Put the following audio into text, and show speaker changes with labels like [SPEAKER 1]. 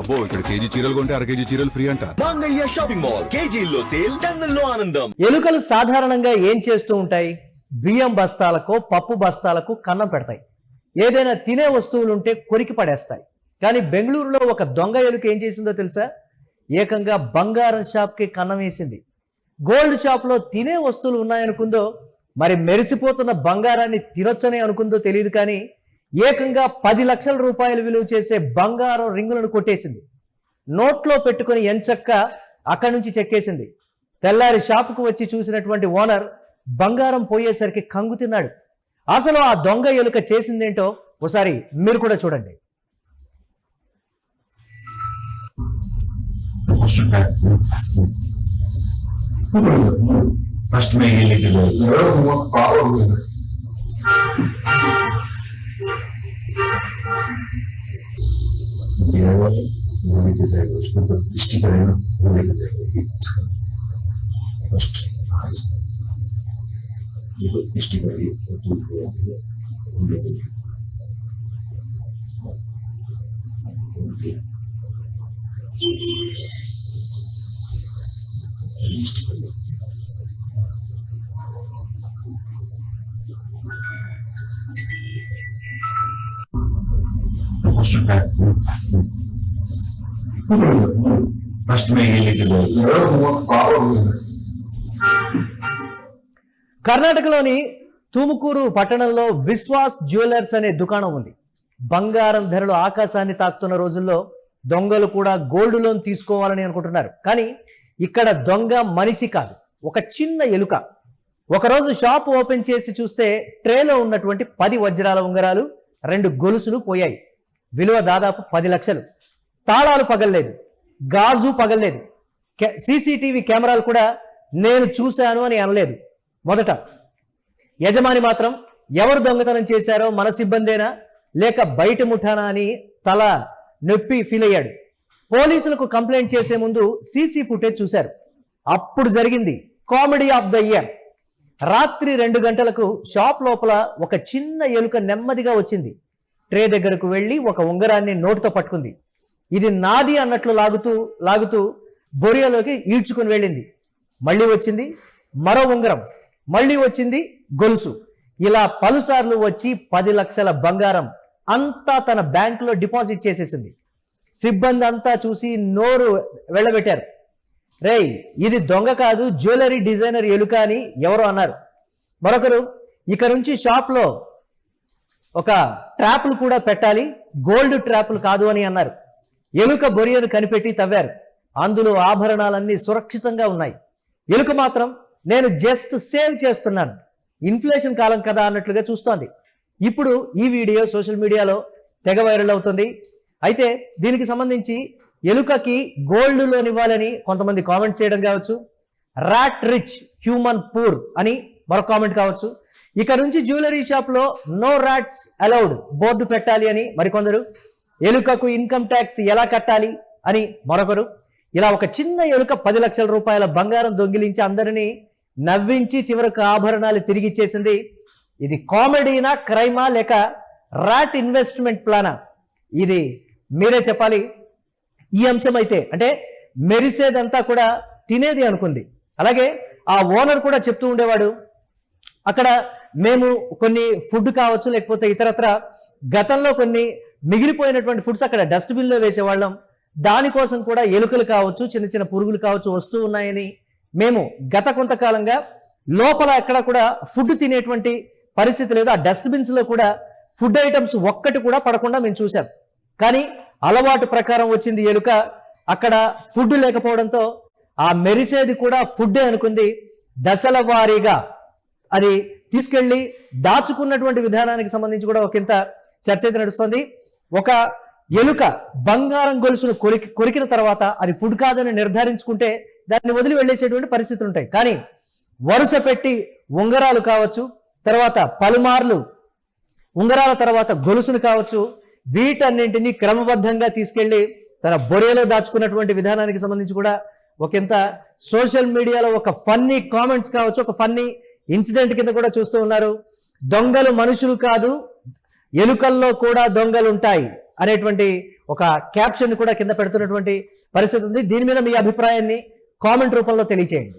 [SPEAKER 1] అబ్బో ఇక్కడ కేజీ చీరలు కొంటే అర కేజీ చీరలు ఫ్రీ అంట.
[SPEAKER 2] మంగళ్య షాపింగ్ మాల్, కేజీల్లో సేల్, టన్నుల్లో ఆనందం.
[SPEAKER 3] ఎలుకలు సాధారణంగా ఏం చేస్తూ ఉంటాయి? బియ్యం బస్తాలకు, పప్పు బస్తాలకు కన్నం పెడతాయి. ఏదైనా తినే వస్తువులుంటే కొరికి పడేస్తాయి. కానీ బెంగళూరులో ఒక దొంగ ఎలుక ఏం చేసిందో తెలుసా? ఏకంగా బంగారం షాప్కి కన్నం వేసింది. గోల్డ్ షాప్లో తినే వస్తువులు ఉన్నాయనుకుందో, మరి మెరిసిపోతున్న బంగారాన్ని తినొచ్చని అనుకుందో తెలియదు. కానీ ఏకంగా 10 లక్షల రూపాయలు విలువ చేసే బంగారం రింగులను కొట్టేసింది. నోట్లో పెట్టుకుని ఎంచక్క అక్కడి నుంచి చెక్కేసింది. తెల్లారి షాపుకు వచ్చి చూసినటువంటి ఓనర్ బంగారం పోయేసరికి కంగు తిన్నాడు. అసలు ఆ దొంగ ఎలుక చేసిందేంటో ఒకసారి మీరు కూడా చూడండి.
[SPEAKER 4] फर्स्ट में ये लेके जाओ वो लेके जाएगा, उसको तो स्टिकर है ना, वो लेके जाएगा। फर्स्ट ये तो स्टिकर है, वो लेके जाएगा। फर्स्ट में ये लेके जाओ।
[SPEAKER 3] కర్ణాటకలోని తుముకూరు పట్టణంలో విశ్వాస్ జ్యువెలర్స్ అనే దుకాణం ఉంది. బంగారం ధరలు ఆకాశాన్ని తాకుతున్న రోజుల్లో దొంగలు కూడా గోల్డ్ లోన్ తీసుకోవాలని అనుకుంటున్నారు. కానీ ఇక్కడ దొంగ మనిషి కాదు, ఒక చిన్న ఎలుక. ఒకరోజు షాప్ ఓపెన్ చేసి చూస్తే ట్రేలో ఉన్నటువంటి 10 వజ్రాల ఉంగరాలు, 2 గొలుసులు పోయాయి. విలువ దాదాపు 10 లక్షలు. తాళాలు పగల్లేదు, గాజు పగల్లేదు. సీసీటీవీ కెమెరాలు కూడా నేను చూశాను అని అనలేదు. మొదట యజమాని మాత్రం ఎవరు దొంగతనం చేశారో మన సిబ్బందేనా లేక బయట ముఠానా అని తల నొప్పి ఫీల్ అయ్యాడు. పోలీసులకు కంప్లైంట్ చేసే ముందు సీసీ ఫుటేజ్ చూశారు. అప్పుడు జరిగింది కామెడీ ఆఫ్ ద ఇయర్. రాత్రి 2 గంటలకు షాప్ లోపల ఒక చిన్న ఎలుక నెమ్మదిగా వచ్చింది. ట్రే దగ్గరకు వెళ్ళి ఒక ఉంగరాన్ని నోటితో పట్టుకుంది. ఇది నాది అన్నట్లు లాగుతూ బొరియలోకి ఈడ్చుకుని వెళ్ళింది. మళ్ళీ వచ్చింది మరో ఉంగరం, మళ్ళీ వచ్చింది గొలుసు. ఇలా పలుసార్లు వచ్చి 10 లక్షల బంగారం అంతా తన బ్యాంకులో డిపాజిట్ చేసేసింది. సిబ్బంది అంతా చూసి నోరు వెళ్ళబెట్టారు. రేయ్, ఇది దొంగ కాదు, జ్యువెలరీ డిజైనర్ ఎలుక అని ఎవరో అన్నారు. మరొకరు ఇక నుంచి షాప్లో ఒక ట్రాప్లు కూడా పెట్టాలి, గోల్డ్ ట్రాప్లు కాదు అని అన్నారు. ఎలుక బొరియను కనిపెట్టి తవ్వారు. అందులో ఆభరణాలన్నీ సురక్షితంగా ఉన్నాయి. ఎలుక మాత్రం నేను జస్ట్ సేవ్ చేస్తున్నాను, ఇన్ఫ్లేషన్ కాలం కదా అన్నట్లుగా చూస్తోంది. ఇప్పుడు ఈ వీడియో సోషల్ మీడియాలో తెగ వైరల్ అవుతుంది. అయితే దీనికి సంబంధించి ఎలుకకి గోల్డ్ లోన్ ఇవ్వాలని కొంతమంది కామెంట్ చేయడం కావచ్చు, రాట్ రిచ్ హ్యూమన్ పూర్ అని మరొక కామెంట్ కావచ్చు. ఇక నుంచి జ్యువెలరీ షాప్లో నో రాట్స్ అలౌడ్ బోర్డు పెట్టాలి అని మరికొందరు, ఎలుకకు ఇన్కమ్ ట్యాక్స్ ఎలా కట్టాలి అని మరొకరు. ఇలా ఒక చిన్న ఎలుక 10 లక్షల రూపాయల బంగారం దొంగిలించి అందరినీ నవ్వించి చివరకు ఆభరణాలు తిరిగి ఇచ్చేసింది. ఇది కామెడీనా, క్రైమా, లేక రాట్ ఇన్వెస్ట్మెంట్ ప్లానా? ఇది మీరే చెప్పాలి. ఈ అంశం అయితే అంటే మెరిసేదంతా కూడా తినేది అనుకుంది. అలాగే ఆ ఓనర్ కూడా చెప్తూ ఉండేవాడు, అక్కడ మేము కొన్ని ఫుడ్ కావచ్చు లేకపోతే ఇతరత్ర గతంలో కొన్ని మిగిలిపోయినటువంటి ఫుడ్స్ అక్కడ డస్ట్బిన్లో వేసేవాళ్ళం, దానికోసం కూడా ఎలుకలు కావచ్చు చిన్న చిన్న పురుగులు కావచ్చు వస్తూ ఉన్నాయని మేము గత కొంతకాలంగా లోపల ఎక్కడ కూడా ఫుడ్ తినేటువంటి పరిస్థితి లేదు, ఆ డస్ట్బిన్స్లో కూడా ఫుడ్ ఐటమ్స్ ఒక్కటి కూడా పడకుండా మేము చూసాం. కానీ అలవాటు ప్రకారం వచ్చింది ఎలుక. అక్కడ ఫుడ్ లేకపోవడంతో ఆ మెరిసేది కూడా ఫుడ్డే అనుకుంది. దశల వారీగా అది తీసుకెళ్లి దాచుకున్నటువంటి విధానానికి సంబంధించి కూడా ఒకంత చర్చ అయితే నడుస్తుంది. ఒక ఎలుక బంగారం గొలుసును కొరికిన తర్వాత అది ఫుడ్ కాదని నిర్ధారించుకుంటే దాన్ని వదిలి వెళ్ళేసేటువంటి పరిస్థితులు ఉంటాయి. కానీ వరుస పెట్టి ఉంగరాలు కావచ్చు, తర్వాత పలుమార్లు ఉంగరాల తర్వాత గొలుసును కావచ్చు, వీటన్నింటినీ క్రమబద్ధంగా తీసుకెళ్లి తన బొరేలో దాచుకున్నటువంటి విధానానికి సంబంధించి కూడా ఒకంత సోషల్ మీడియాలో ఒక ఫన్నీ కామెంట్స్ కావచ్చు, ఒక ఫన్నీ ఇన్సిడెంట్ కింద కూడా చూస్తూ ఉన్నారు. దొంగలు మనుషులు కాదు, ఎలుకల్లో కూడా దొంగలు ఉంటాయి అనేటువంటి ఒక క్యాప్షన్ కూడా కింద పెడుతున్నటువంటి పరిస్థితి ఉంది. దీని మీద మీ అభిప్రాయాన్ని కామెంట్ రూపంలో తెలియచేయండి.